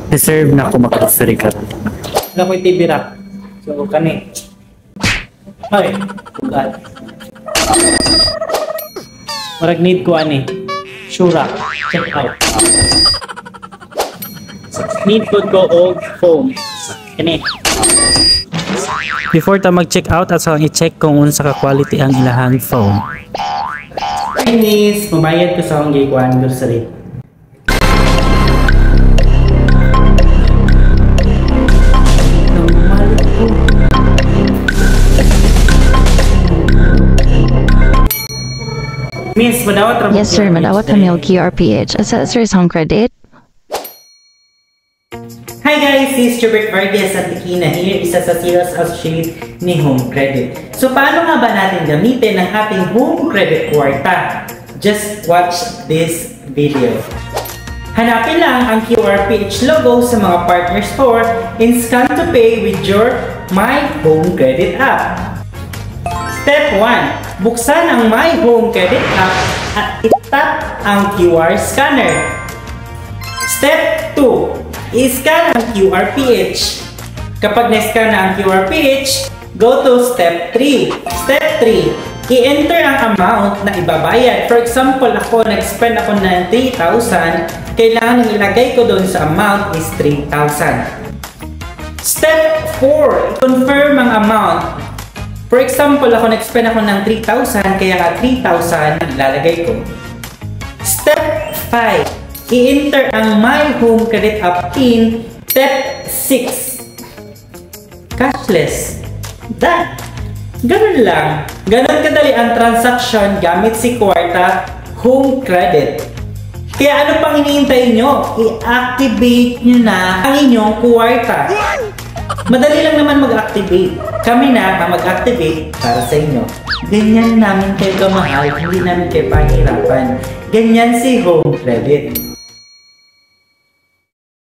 Deserve na ako mag-grocery ka. Wala ko'y TV rack. So, kani. Ay, God. Marag need ko ani. Shura. Check out. Need ko og phone. Kani. Before ta mag-check out, at saan i-check kung unsa ka quality ang ilahang phone. Miss, pumayad ko sa akong gikuan grocery. Miss, madawat ra mo. Yes sir, madawat kami og QRPH. Asa sir home credit? Hi guys, this is Jobert Vargas at Tikina here, isa sa sales associate ni Home Credit. So paano nga ba natin gamitin ang ating Home Credit Kwarta? Just watch this video. Hanapin lang ang QRPH logo sa mga partner store and scan to pay with your My Home Credit app. Step 1. Buksan ang My Home Credit app at itap ang QR scanner. Step 2. I-scan ang QRPH. Kapag na-scan na ang QRPH, go to Step 3. Step 3. I-enter ang amount na ibabayad. For example, ako, nag-spend ako ng 3,000. Kailangan ilagay ko doon sa amount is 3,000. Step 4. I-confirm ang amount. For example, ako nag-spend ako ng 3,000, kaya nga 3,000 ilalagay ko. Step 5. I-enter ang My Home Credit app PIN. Step 6. Cashless. Done. Ganun lang. Ganun kadali ang transaction gamit si Kwarta Home Credit. Kaya ano pang iniintay nyo? I-activate nyo na ang inyong Kwarta. Madali lang naman mag-activate. Kami na ang mag-activate para sa inyo. Ganyan namin kayo kamahal, hindi namin kayo pahirapan. Ganyan si Home Credit.